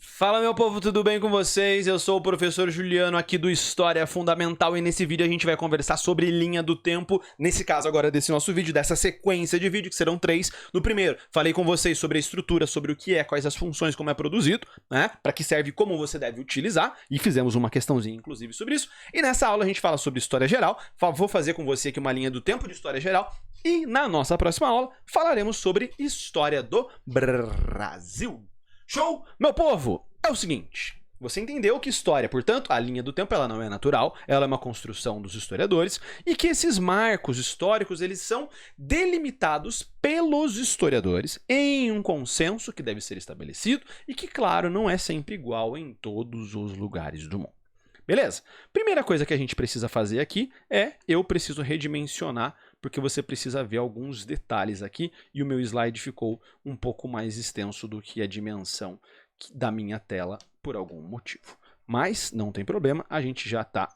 Fala meu povo, tudo bem com vocês? Eu sou o professor Juliano aqui do História Fundamental e nesse vídeo a gente vai conversar sobre linha do tempo, nesse caso agora desse nosso vídeo, dessa sequência de vídeos que serão 3. No primeiro, falei com vocês sobre a estrutura, sobre o que é, quais as funções, como é produzido, né? Para que serve, como você deve utilizar, e fizemos uma questãozinha inclusive sobre isso. E nessa aula a gente fala sobre história geral, vou fazer com você aqui uma linha do tempo de história geral e na nossa próxima aula falaremos sobre história do Brasil. Show? Meu povo, é o seguinte, você entendeu que história, portanto, a linha do tempo ela não é natural, ela é uma construção dos historiadores e que esses marcos históricos eles são delimitados pelos historiadores em um consenso que deve ser estabelecido e que, claro, não é sempre igual em todos os lugares do mundo. Beleza? Primeira coisa que a gente precisa fazer aqui é eu preciso redimensionar porque você precisa ver alguns detalhes aqui e o meu slide ficou um pouco mais extenso do que a dimensão da minha tela por algum motivo. Mas não tem problema, a gente já está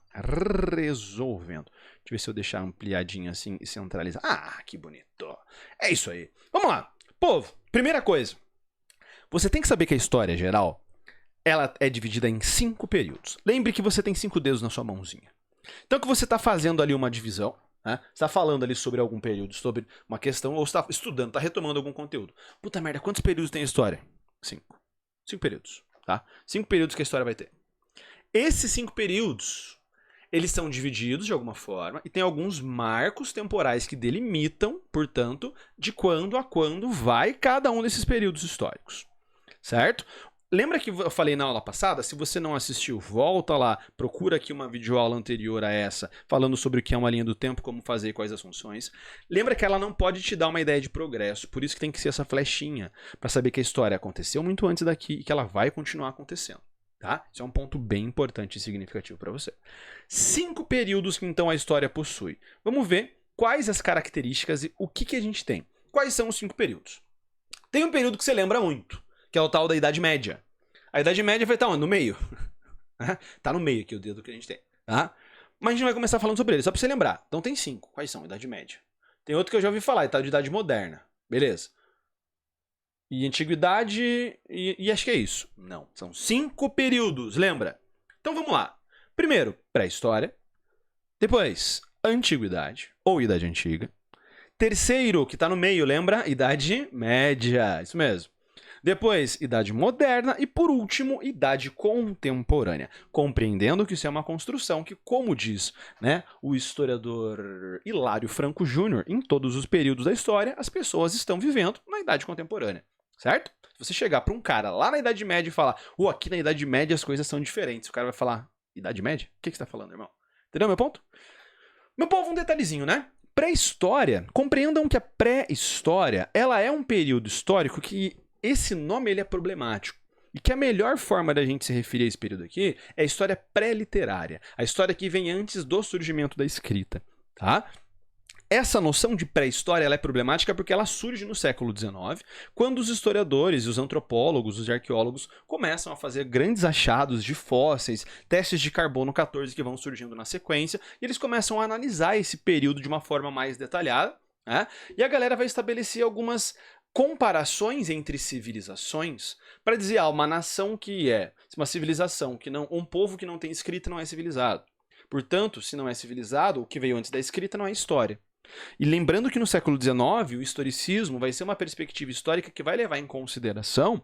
resolvendo. Deixa eu ver se eu deixar ampliadinho assim e centralizar. Ah, que bonito! É isso aí. Vamos lá. Povo, primeira coisa. Você tem que saber que a história geral ela é dividida em 5 períodos. Lembre que você tem 5 dedos na sua mãozinha. Então que você está fazendo ali uma divisão, né? Você está falando ali sobre algum período, sobre uma questão, ou está estudando, está retomando algum conteúdo. Puta merda, quantos períodos tem a história? 5. 5 períodos, tá? 5 períodos que a história vai ter. Esses 5 períodos, eles são divididos de alguma forma e tem alguns marcos temporais que delimitam, portanto, de quando a quando vai cada um desses períodos históricos, certo? Lembra que eu falei na aula passada? Se você não assistiu, volta lá, procura aqui uma videoaula anterior a essa, falando sobre o que é uma linha do tempo, como fazer e quais as funções. Lembra que ela não pode te dar uma ideia de progresso, por isso que tem que ser essa flechinha, para saber que a história aconteceu muito antes daqui e que ela vai continuar acontecendo, tá? Isso é um ponto bem importante e significativo para você. 5 períodos que então a história possui. Vamos ver quais as características e o que a gente tem. Quais são os 5 períodos? Tem um período que você lembra muito, que é o tal da Idade Média. A Idade Média vai estar onde? No meio. Tá no meio aqui o dedo que a gente tem. Tá? Mas a gente vai começar falando sobre ele, só pra você lembrar. Então tem 5. Quais são? Idade Média. Tem outro que eu já ouvi falar, é tal de Idade Moderna. Beleza. E Antiguidade e acho que é isso. Não, são 5 períodos, lembra? Então vamos lá. Primeiro, pré-história. Depois, Antiguidade ou Idade Antiga. Terceiro, que tá no meio, lembra? Idade Média. Isso mesmo. Depois, Idade Moderna e, por último, Idade Contemporânea. Compreendendo que isso é uma construção que, como diz, né, o historiador Hilário Franco Júnior, em todos os períodos da história, as pessoas estão vivendo na Idade Contemporânea, certo? Se você chegar para um cara lá na Idade Média e falar, aqui na Idade Média as coisas são diferentes, o cara vai falar, Idade Média? O que você está falando, irmão? Entendeu meu ponto? Meu povo, um detalhezinho, né? Pré-história, compreendam que a pré-história, ela é um período histórico que esse nome ele é problemático. E que a melhor forma da gente se referir a esse período aqui é a história pré-literária. A história que vem antes do surgimento da escrita. Tá? Essa noção de pré-história ela é problemática porque ela surge no século XIX, quando os historiadores, os antropólogos, os arqueólogos começam a fazer grandes achados de fósseis, testes de carbono 14 que vão surgindo na sequência, e eles começam a analisar esse período de uma forma mais detalhada, né? E a galera vai estabelecer algumas comparações entre civilizações para dizer, uma nação que é uma civilização, que não, um povo que não tem escrita não é civilizado. Portanto, se não é civilizado, o que veio antes da escrita não é história. E lembrando que no século XIX, o historicismo vai ser uma perspectiva histórica que vai levar em consideração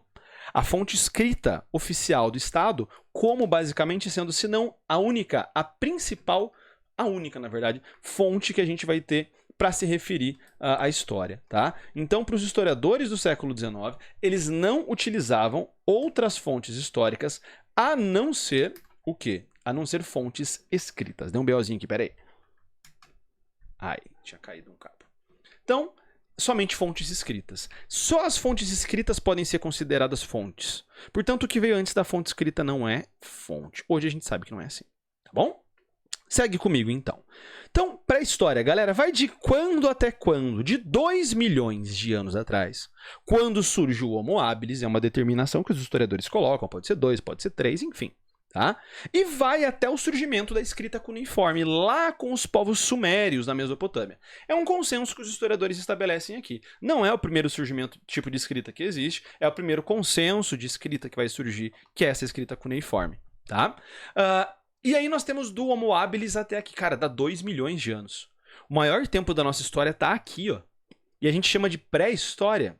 a fonte escrita oficial do Estado como basicamente sendo, se não a única, a principal, a única, na verdade, fonte que a gente vai ter para se referir à história, tá? Então, para os historiadores do século XIX, eles não utilizavam outras fontes históricas a não ser o quê? A não ser fontes escritas. Deu um BOzinho aqui, peraí. Ai, tinha caído um cabo. Então, somente fontes escritas. Só as fontes escritas podem ser consideradas fontes. Portanto, o que veio antes da fonte escrita não é fonte. Hoje a gente sabe que não é assim, tá bom? Segue comigo, então. Então, pré-história, galera, vai de quando até quando? De 2 milhões de anos atrás. Quando surge o Homo habilis, é uma determinação que os historiadores colocam, pode ser 2, pode ser 3, enfim. Tá? E vai até o surgimento da escrita cuneiforme, lá com os povos sumérios na Mesopotâmia. É um consenso que os historiadores estabelecem aqui. Não é o primeiro surgimento tipo de escrita que existe, é o primeiro consenso de escrita que vai surgir, que é essa escrita cuneiforme. Tá? E aí nós temos do Homo habilis até aqui, cara, dá 2 milhões de anos. O maior tempo da nossa história tá aqui, ó. E a gente chama de pré-história.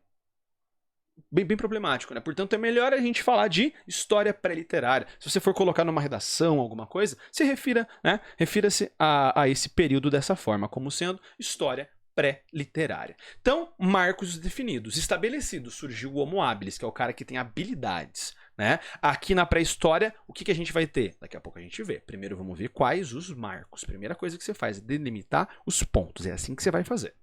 Bem problemático, né? Portanto, é melhor a gente falar de história pré-literária. Se você for colocar numa redação, alguma coisa, se refira-se a esse período dessa forma, como sendo história pré-literária. Então, marcos definidos, estabelecidos. Surgiu o Homo habilis, que é o cara que tem habilidades, né? Aqui na pré-história, o que a gente vai ter? Daqui a pouco a gente vê. Primeiro vamos ver quais os marcos. Primeira coisa que você faz é delimitar os pontos. É assim que você vai fazer.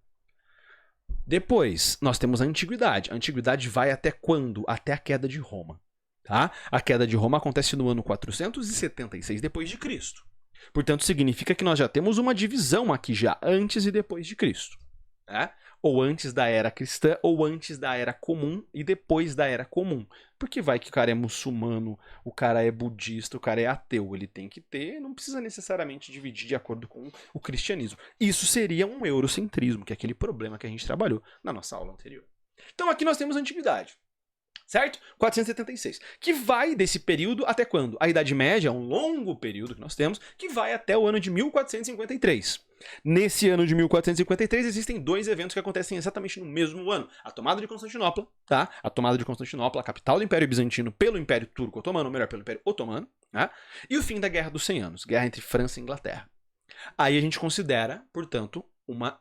Depois, nós temos a Antiguidade. A Antiguidade vai até quando? Até a queda de Roma. Tá? A queda de Roma acontece no ano 476 depois de Cristo. Portanto, significa que nós já temos uma divisão aqui já antes e depois de Cristo. Tá? Ou antes da era cristã, ou antes da era comum e depois da era comum. Porque vai que o cara é muçulmano, o cara é budista, o cara é ateu. Ele tem que ter, não precisa necessariamente dividir de acordo com o cristianismo. Isso seria um eurocentrismo, que é aquele problema que a gente trabalhou na nossa aula anterior. Então aqui nós temos a Antiguidade. Certo? 476. Que vai desse período até quando? A Idade Média é um longo período que nós temos, que vai até o ano de 1453. Nesse ano de 1453 existem dois eventos que acontecem exatamente no mesmo ano. A tomada de Constantinopla, tá? A tomada de Constantinopla, a capital do Império Bizantino, pelo Império Turco-Otomano, ou melhor, pelo Império Otomano, tá? E o fim da Guerra dos 100 Anos, guerra entre França e Inglaterra. Aí a gente considera, portanto, uma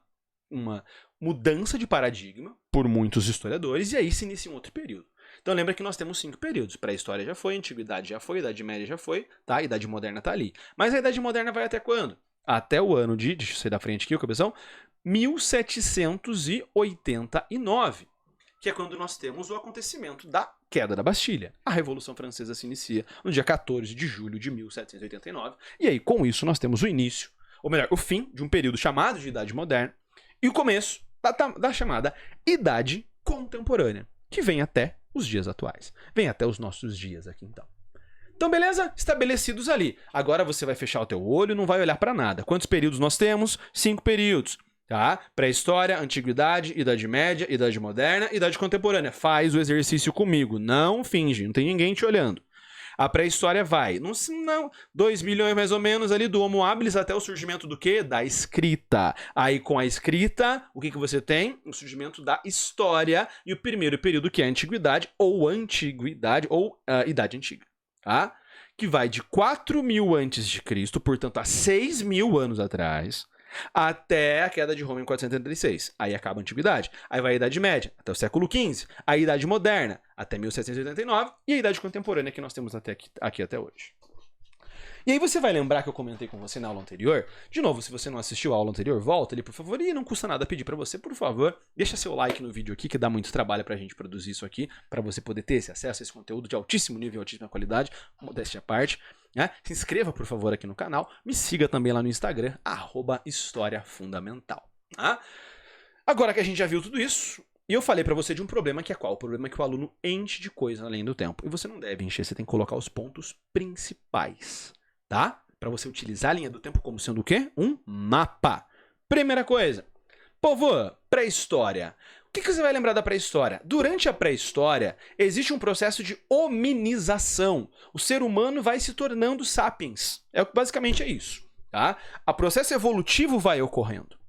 mudança de paradigma por muitos historiadores, e aí se inicia um outro período. Então lembra que nós temos 5 períodos. Pré-história já foi, Antiguidade já foi, Idade Média já foi, tá? Idade Moderna tá ali. Mas a Idade Moderna vai até quando? Até o ano de, deixa eu sair da frente aqui, o cabeção, 1789, que é quando nós temos o acontecimento da queda da Bastilha. A Revolução Francesa se inicia no dia 14 de julho de 1789, e aí com isso nós temos o início, ou melhor, o fim de um período chamado de Idade Moderna e o começo da chamada Idade Contemporânea, que vem até os dias atuais. Vem até os nossos dias aqui, então. Então, beleza? Estabelecidos ali. Agora você vai fechar o teu olho e não vai olhar para nada. Quantos períodos nós temos? 5 períodos. Tá? Pré-história, Antiguidade, Idade Média, Idade Moderna, Idade Contemporânea. Faz o exercício comigo. Não finge, não tem ninguém te olhando. A pré-história vai, não, 2 milhões mais ou menos ali do Homo habilis até o surgimento do quê? Da escrita. Aí com a escrita, o que você tem? O surgimento da história e o primeiro período que é a Antiguidade ou Idade Antiga. Tá? Que vai de 4.000 antes de Cristo, portanto há 6.000 anos atrás, até a queda de Roma em 476. Aí acaba a Antiguidade. Aí vai a Idade Média, até o século XV. A Idade Moderna, até 1789. E a Idade Contemporânea, que nós temos aqui até hoje. E aí você vai lembrar que eu comentei com você na aula anterior. De novo, se você não assistiu a aula anterior, volta ali, por favor. E não custa nada pedir pra você, por favor, deixa seu like no vídeo aqui, que dá muito trabalho pra gente produzir isso aqui, pra você poder ter esse acesso a esse conteúdo de altíssimo nível, altíssima qualidade, modéstia à parte. Né? Se inscreva, por favor, aqui no canal. Me siga também lá no Instagram, @historiafundamental. Tá? Agora que a gente já viu tudo isso, e eu falei pra você de um problema que é qual? O problema é que o aluno enche de coisa além do tempo. E você não deve encher, você tem que colocar os pontos principais. Tá? Para você utilizar a linha do tempo como sendo o quê? Um mapa. Primeira coisa. Povo, pré-história. O que você vai lembrar da pré-história? Durante a pré-história, existe um processo de hominização. O ser humano vai se tornando sapiens. Basicamente é isso. Tá? O processo evolutivo vai ocorrendo.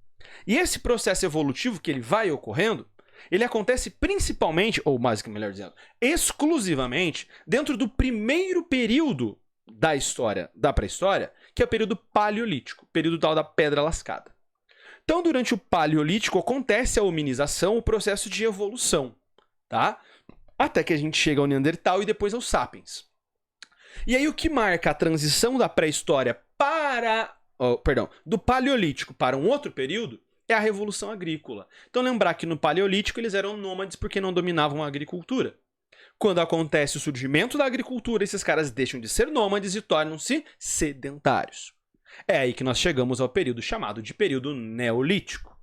E esse processo evolutivo que ele vai ocorrendo, ele acontece principalmente, ou mais que melhor dizendo, exclusivamente, dentro do primeiro período da história, da pré-história, que é o período paleolítico, período tal da pedra lascada. Então, durante o paleolítico, acontece a hominização, o processo de evolução, tá? Até que a gente chega ao Neandertal e depois aos Sapiens. E aí o que marca a transição da pré-história do paleolítico para um outro período é a Revolução Agrícola. Então, lembrar que no paleolítico eles eram nômades porque não dominavam a agricultura. Quando acontece o surgimento da agricultura, esses caras deixam de ser nômades e tornam-se sedentários. É aí que nós chegamos ao período chamado de período neolítico,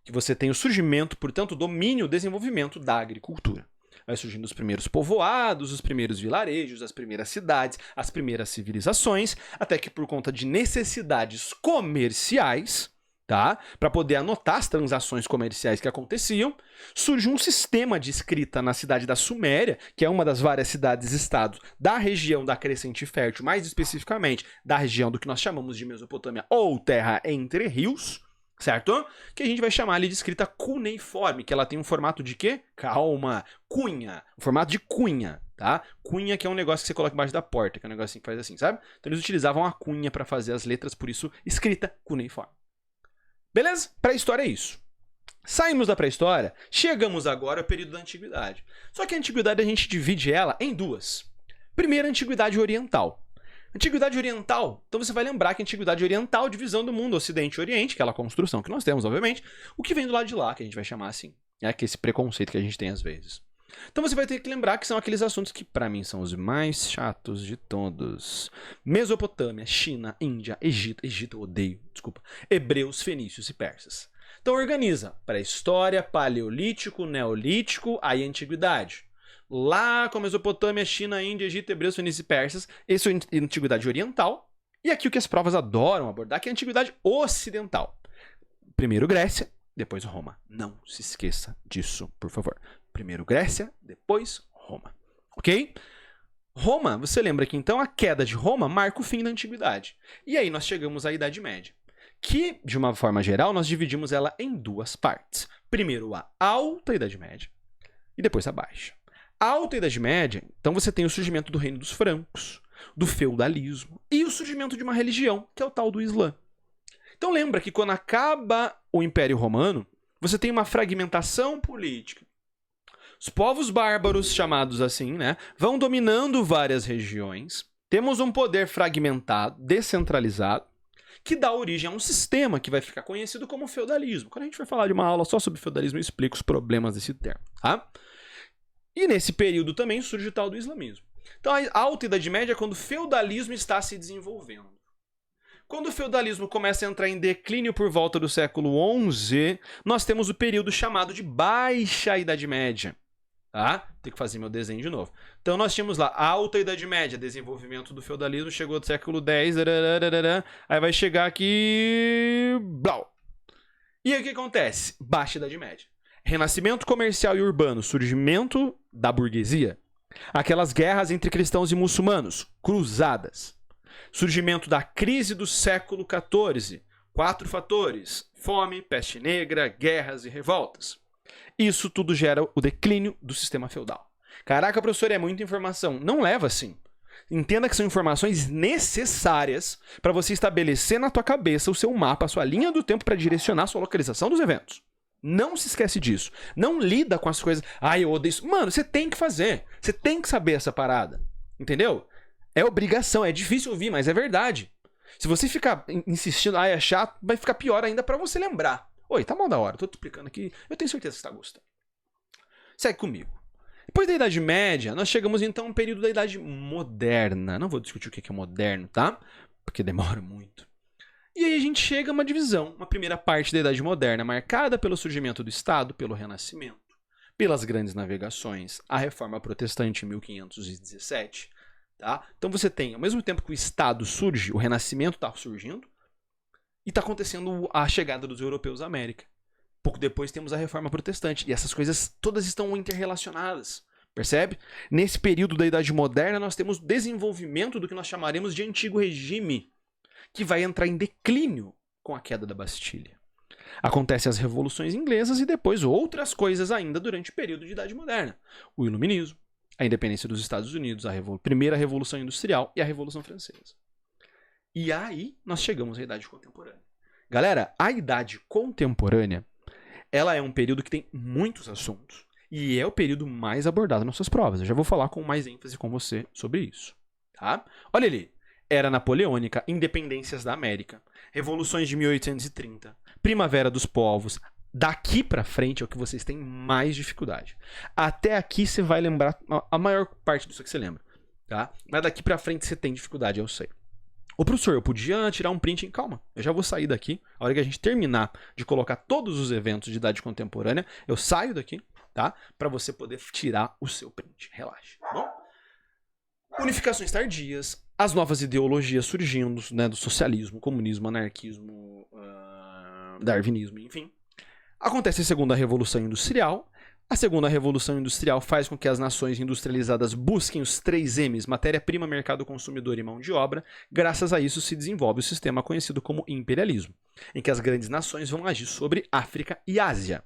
que você tem o surgimento, portanto, o domínio, o desenvolvimento da agricultura. vai surgindo os primeiros povoados, os primeiros vilarejos, as primeiras cidades, as primeiras civilizações, até que por conta de necessidades comerciais, tá? Para poder anotar as transações comerciais que aconteciam, surge um sistema de escrita na cidade da Suméria, que é uma das várias cidades-estados da região da Crescente Fértil, mais especificamente da região do que nós chamamos de Mesopotâmia ou Terra entre Rios, certo? Que a gente vai chamar ali de escrita cuneiforme, que ela tem um formato de quê? Calma, cunha, um formato de cunha, tá? Cunha que é um negócio que você coloca embaixo da porta, que é um negócio que faz assim, sabe? Então eles utilizavam a cunha para fazer as letras, por isso escrita cuneiforme. Beleza? Pré-história é isso. Saímos da pré-história, chegamos agora ao período da antiguidade. Só que a antiguidade a gente divide ela em duas. Primeiro, a antiguidade oriental. Antiguidade oriental, então você vai lembrar que a antiguidade oriental, divisão do mundo Ocidente e Oriente, aquela construção que nós temos, obviamente, o que vem do lado de lá, que a gente vai chamar assim, é que esse preconceito que a gente tem às vezes. Então você vai ter que lembrar que são aqueles assuntos que para mim são os mais chatos de todos. Mesopotâmia, China, Índia, Egito eu odeio, desculpa, hebreus, fenícios e persas. Então organiza pré-história, paleolítico, neolítico, aí antiguidade. Lá com a Mesopotâmia, China, Índia, Egito, hebreus, fenícios e persas, isso é a antiguidade oriental. E aqui o que as provas adoram abordar, que é a antiguidade ocidental. Primeiro Grécia, depois Roma. Não se esqueça disso, por favor. Primeiro Grécia, depois Roma. Ok? Roma, você lembra que então a queda de Roma marca o fim da antiguidade. E aí nós chegamos à Idade Média, que, de uma forma geral, nós dividimos ela em duas partes. Primeiro a Alta Idade Média e depois a Baixa. A Alta Idade Média, então você tem o surgimento do Reino dos Francos, do feudalismo e o surgimento de uma religião, que é o tal do Islã. Então lembra que quando acaba o Império Romano, você tem uma fragmentação política. Os povos bárbaros, chamados assim, né, vão dominando várias regiões. Temos um poder fragmentado, descentralizado, que dá origem a um sistema que vai ficar conhecido como feudalismo. Quando a gente for falar de uma aula só sobre feudalismo, eu explico os problemas desse termo, tá? E nesse período também surge o tal do islamismo. Então a Alta Idade Média é quando o feudalismo está se desenvolvendo. Quando o feudalismo começa a entrar em declínio por volta do século XI, nós temos o período chamado de Baixa Idade Média. Tá? Tem que fazer meu desenho de novo. Então nós tínhamos lá Alta Idade Média, desenvolvimento do feudalismo, chegou do século X, aí vai chegar aqui... Blau. E aí o que acontece? Baixa Idade Média. Renascimento comercial e urbano, surgimento da burguesia. Aquelas guerras entre cristãos e muçulmanos, cruzadas. Surgimento da crise do século XIV. 4 fatores: fome, peste negra, guerras e revoltas. Isso tudo gera o declínio do sistema feudal. Caraca, professor, é muita informação. Não leva assim. Entenda que são informações necessárias para você estabelecer na tua cabeça o seu mapa, a sua linha do tempo para direcionar a sua localização dos eventos. Não se esquece disso. Não lida com as coisas. Ai, eu odeio isso. Mano, você tem que fazer. Você tem que saber essa parada. Entendeu? É obrigação. É difícil ouvir, mas é verdade. Se você ficar insistindo, ai, é chato, vai ficar pior ainda para você lembrar. Oi, tá mal da hora. Tô te explicando aqui. Eu tenho certeza que você tá gostando. Segue comigo. Depois da Idade Média, nós chegamos então a um período da Idade Moderna. Não vou discutir o que é moderno, tá? Porque demora muito. E aí a gente chega a uma divisão, uma primeira parte da Idade Moderna, marcada pelo surgimento do Estado, pelo Renascimento, pelas grandes navegações, a Reforma Protestante em 1517. Tá? Então você tem, ao mesmo tempo que o Estado surge, o Renascimento está surgindo, e está acontecendo a chegada dos europeus à América. Pouco depois temos a Reforma Protestante. E essas coisas todas estão interrelacionadas. Percebe? Nesse período da Idade Moderna, nós temos desenvolvimento do que nós chamaremos de Antigo Regime, que vai entrar em declínio com a queda da Bastilha. Acontecem as revoluções inglesas e depois outras coisas ainda durante o período de Idade Moderna. O Iluminismo, a independência dos Estados Unidos, a primeira Revolução Industrial e a Revolução Francesa. E aí nós chegamos à Idade Contemporânea. Galera, a Idade Contemporânea, ela é um período que tem muitos assuntos. E é o período mais abordado nas suas provas. Eu já vou falar com mais ênfase com você sobre isso. Tá? Olha ali. Era Napoleônica, independências da América, revoluções de 1830, Primavera dos Povos. Daqui pra frente é o que vocês têm mais dificuldade. Até aqui você vai lembrar a maior parte disso que você lembra. Tá? Mas daqui pra frente você tem dificuldade, eu sei. Ô professor, eu podia tirar um print? Calma, eu já vou sair daqui. A hora que a gente terminar de colocar todos os eventos de idade contemporânea, eu saio daqui, tá? Para você poder tirar o seu print. Relaxa, tá bom? Unificações tardias, as novas ideologias surgindo, né, do socialismo, comunismo, anarquismo, darwinismo, enfim. Acontece a segunda revolução industrial. A segunda revolução industrial faz com que as nações industrializadas busquem os 3 M's, matéria-prima, mercado consumidor e mão de obra. Graças a isso se desenvolve o sistema conhecido como imperialismo, em que as grandes nações vão agir sobre África e Ásia.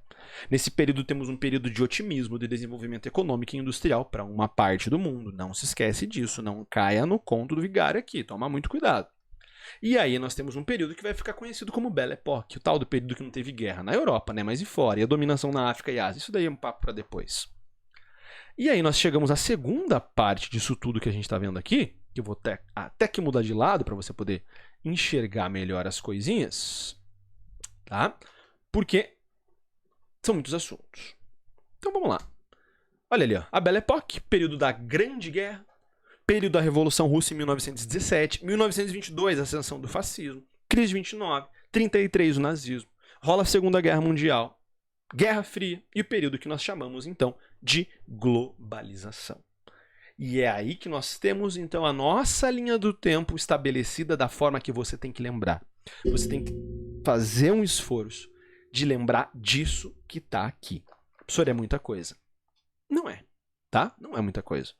Nesse período temos um período de otimismo, de desenvolvimento econômico e industrial para uma parte do mundo. Não se esquece disso, não caia no conto do vigário aqui, toma muito cuidado. E aí nós temos um período que vai ficar conhecido como Belle Époque, o tal do período que não teve guerra na Europa, né, mas e fora, e a dominação na África e Ásia. Isso daí é um papo para depois. E aí nós chegamos à segunda parte disso tudo que a gente está vendo aqui, que eu vou até que mudar de lado para você poder enxergar melhor as coisinhas, tá? Porque são muitos assuntos. Então vamos lá. Olha ali, ó, a Belle Époque, período da Grande Guerra, período da Revolução Russa em 1917, 1922, a ascensão do fascismo, crise de 29, 33, o nazismo, rola a Segunda Guerra Mundial, Guerra Fria e o período que nós chamamos, então, de globalização. E é aí que nós temos, então, a nossa linha do tempo estabelecida da forma que você tem que lembrar. Você tem que fazer um esforço de lembrar disso que está aqui. Professor, é muita coisa. Não é, tá? Não é muita coisa.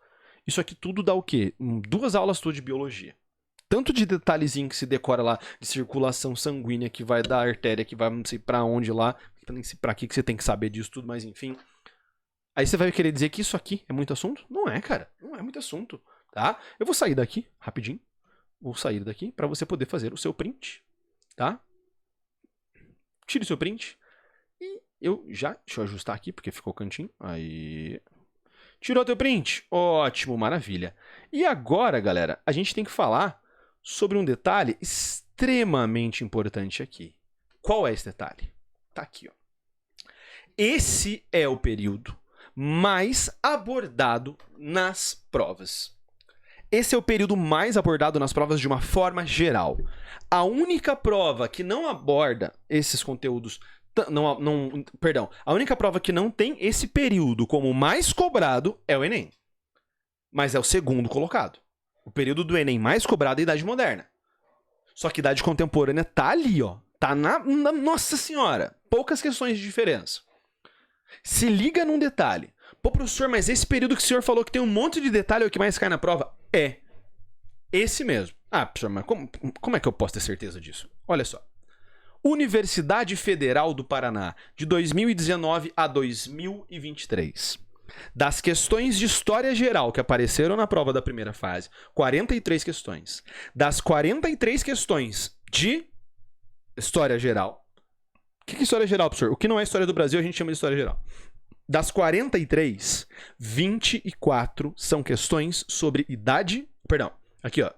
Isso aqui tudo dá o quê? 2 aulas tudo de biologia. Tanto de detalhezinho que se decora lá, de circulação sanguínea, que vai da artéria, que vai não sei pra onde lá, nem sei pra que você tem que saber disso tudo, mas enfim. Aí você vai querer dizer que isso aqui é muito assunto? Não é, cara. Não é muito assunto, tá? Eu vou sair daqui, rapidinho. Vou sair daqui pra você poder fazer o seu print, tá? Tire o seu print. E deixa eu ajustar aqui, porque ficou o cantinho. Aí... Tirou teu print? Ótimo, maravilha. E agora, galera, a gente tem que falar sobre um detalhe extremamente importante aqui. Qual é esse detalhe? Tá aqui, ó. Esse é o período mais abordado nas provas. Esse é o período mais abordado nas provas de uma forma geral. A única prova que não aborda esses conteúdos... Perdão, a única prova que não tem esse período como mais cobrado é o Enem. Mas é o segundo colocado. O período do Enem mais cobrado é a Idade Moderna. Só que a Idade Contemporânea tá ali, ó. Tá na Nossa Senhora. Poucas questões de diferença. Se liga num detalhe. Pô, professor, mas esse período que o senhor falou que tem um monte de detalhe é o que mais cai na prova? É. Esse mesmo. Ah, professor, mas como é que eu posso ter certeza disso? Olha só. Universidade Federal do Paraná, de 2019 a 2023. Das questões de história geral que apareceram na prova da primeira fase, 43 questões. Das 43 questões de história geral. O que é história geral, professor? O que não é história do Brasil, a gente chama de história geral. Das 43, 24 são questões sobre idade... Perdão, aqui, ó.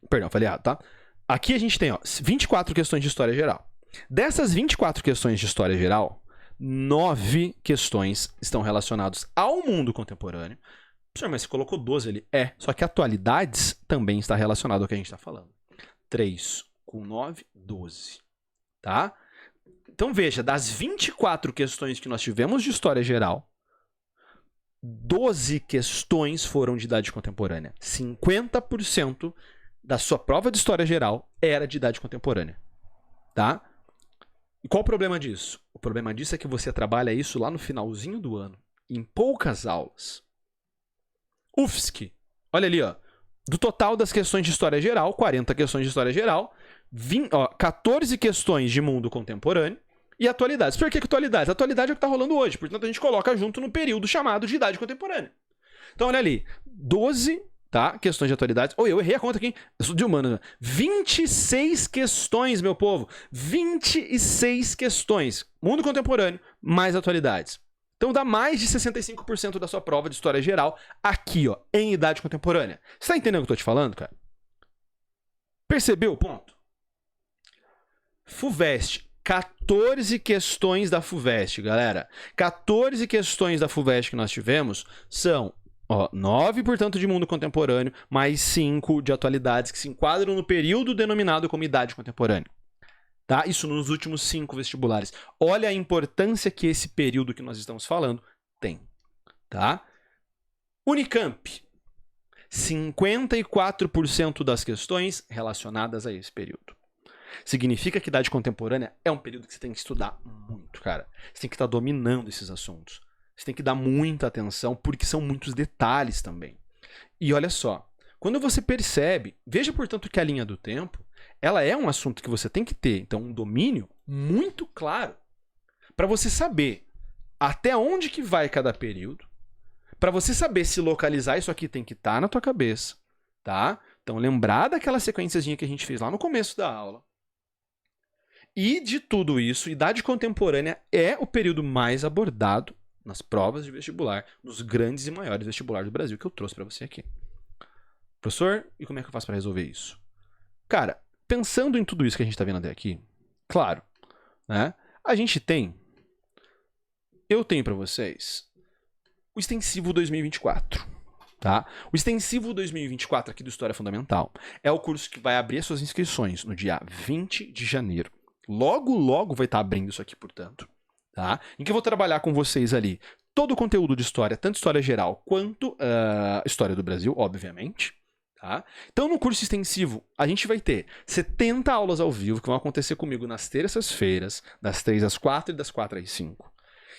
Perdão, falei errado, tá? Aqui a gente tem, ó, 24 questões de história geral. Dessas 24 questões de história geral, 9 questões estão relacionadas ao mundo contemporâneo. Professor, mas você colocou 12 ali. É, só que atualidades também está relacionado ao que a gente está falando. 3 com 9, 12. Tá? Então veja, das 24 questões que nós tivemos de história geral, 12 questões foram de idade contemporânea. 50% da sua prova de história geral era de idade contemporânea, tá? E qual o problema disso? O problema disso é que você trabalha isso lá no finalzinho do ano, em poucas aulas. UFSC, olha ali, ó, do total das questões de história geral, 40 questões de história geral, 14 questões de mundo contemporâneo e atualidades. Por que atualidades? Atualidade é o que está rolando hoje, portanto a gente coloca junto no período chamado de idade contemporânea. Então olha ali, 12... Tá? Questões de atualidades. Eu errei a conta aqui, hein? Eu sou de humano. 26 questões, meu povo. 26 questões. Mundo contemporâneo, mais atualidades. Então dá mais de 65% da sua prova de história geral aqui, ó, em idade contemporânea. Você tá entendendo o que eu tô te falando, cara? Percebeu o ponto? FUVEST. 14 questões da FUVEST, galera. 14 questões da FUVEST que nós tivemos são... 9, portanto, de mundo contemporâneo, mais 5 de atualidades que se enquadram no período denominado como idade contemporânea. Tá? Isso nos últimos 5 vestibulares. Olha a importância que esse período que nós estamos falando tem. Tá? Unicamp. 54% das questões relacionadas a esse período. Significa que idade contemporânea é um período que você tem que estudar muito, cara. Você tem que estar dominando esses assuntos. Você tem que dar muita atenção, porque são muitos detalhes também. E olha só, quando você percebe, veja, portanto, que a linha do tempo, ela é um assunto que você tem que ter, então, um domínio muito claro para você saber até onde que vai cada período, para você saber se localizar, isso aqui tem que estar na tua cabeça, tá? Então, lembrar daquela sequenciazinha que a gente fez lá no começo da aula. E de tudo isso, idade contemporânea é o período mais abordado nas provas de vestibular, nos grandes e maiores vestibulares do Brasil que eu trouxe para você aqui. Professor, e como é que eu faço para resolver isso? Cara, pensando em tudo isso que a gente está vendo até aqui, claro, né? Eu tenho para vocês o extensivo 2024, tá? O extensivo 2024 aqui do História Fundamental é o curso que vai abrir as suas inscrições no dia 20 de janeiro. Logo, logo vai estar abrindo isso aqui, portanto, tá? Em que eu vou trabalhar com vocês ali todo o conteúdo de história, tanto história geral quanto história do Brasil, obviamente. Tá? Então, no curso extensivo, a gente vai ter 70 aulas ao vivo que vão acontecer comigo nas terças-feiras, das 3 às 4 e das 4 às 5.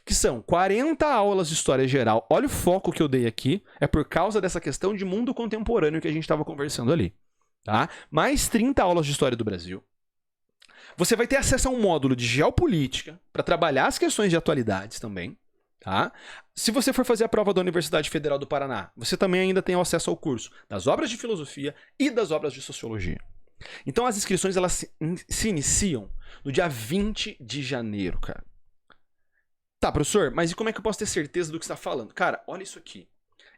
Que são 40 aulas de história geral. Olha o foco que eu dei aqui, é por causa dessa questão de mundo contemporâneo que a gente estava conversando ali. Tá? Mais 30 aulas de história do Brasil. Você vai ter acesso a um módulo de geopolítica para trabalhar as questões de atualidades também. Tá? Se você for fazer a prova da Universidade Federal do Paraná, você também ainda tem acesso ao curso das obras de filosofia e das obras de sociologia. Então as inscrições elas se iniciam no dia 20 de janeiro, cara. Tá, professor, mas e como é que eu posso ter certeza do que você está falando? Cara, olha isso aqui.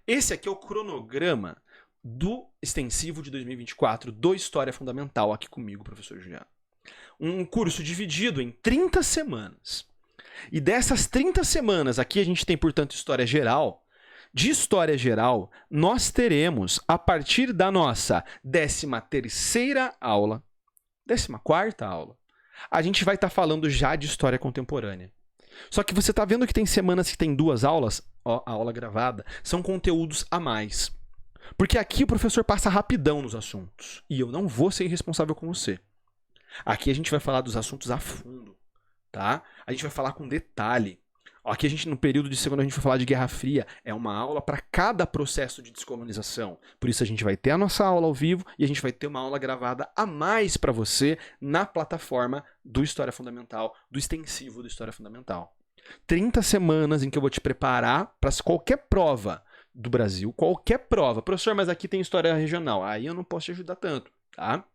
Esse aqui é o cronograma do extensivo de 2024 do História Fundamental aqui comigo, professor Juliano. Um curso dividido em 30 semanas. E dessas 30 semanas, aqui a gente tem, portanto, História Geral. De História Geral, nós teremos, a partir da nossa 13ª aula, 14ª aula, a gente vai estar falando já de História Contemporânea. Só que você está vendo que tem semanas que tem 2 aulas, ó, a aula gravada, são conteúdos a mais. Porque aqui o professor passa rapidão nos assuntos. E eu não vou ser irresponsável com você. Aqui a gente vai falar dos assuntos a fundo. Tá? A gente vai falar com detalhe. Aqui a gente, no período de segunda, a gente vai falar de Guerra Fria. É uma aula para cada processo de descolonização. Por isso a gente vai ter a nossa aula ao vivo e a gente vai ter uma aula gravada a mais para você na plataforma do História Fundamental, do extensivo do História Fundamental. 30 semanas em que eu vou te preparar para qualquer prova do Brasil, qualquer prova. Professor, mas aqui tem história regional. Aí eu não posso te ajudar tanto, tá?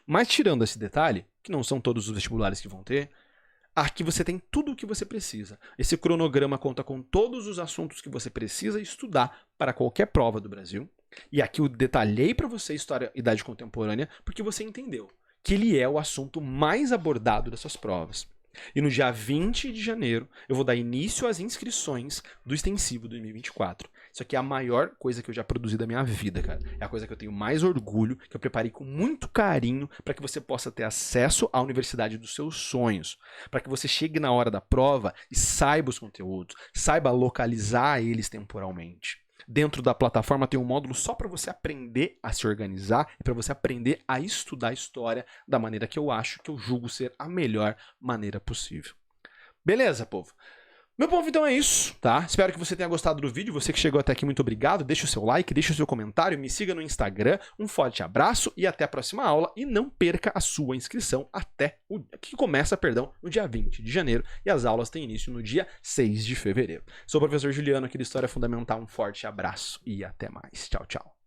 Mas tirando esse detalhe, que não são todos os vestibulares que vão ter, aqui você tem tudo o que você precisa. Esse cronograma conta com todos os assuntos que você precisa estudar para qualquer prova do Brasil. E aqui eu detalhei para você História e Idade Contemporânea, porque você entendeu que ele é o assunto mais abordado das suas provas. E no dia 20 de janeiro, eu vou dar início às inscrições do extensivo 2024. Isso aqui é a maior coisa que eu já produzi da minha vida, cara. É a coisa que eu tenho mais orgulho, que eu preparei com muito carinho para que você possa ter acesso à universidade dos seus sonhos. Para que você chegue na hora da prova e saiba os conteúdos, saiba localizar eles temporalmente. Dentro da plataforma tem um módulo só para você aprender a se organizar e para você aprender a estudar história da maneira que eu acho, que eu julgo ser a melhor maneira possível. Beleza, povo? Meu povo, então é isso, tá? Espero que você tenha gostado do vídeo. Você que chegou até aqui, muito obrigado. Deixa o seu like, deixa o seu comentário, me siga no Instagram. Um forte abraço e até a próxima aula. E não perca a sua inscrição que começa, no dia 20 de janeiro. E as aulas têm início no dia 6 de fevereiro. Sou o professor Juliano aqui do História Fundamental. Um forte abraço e até mais. Tchau, tchau.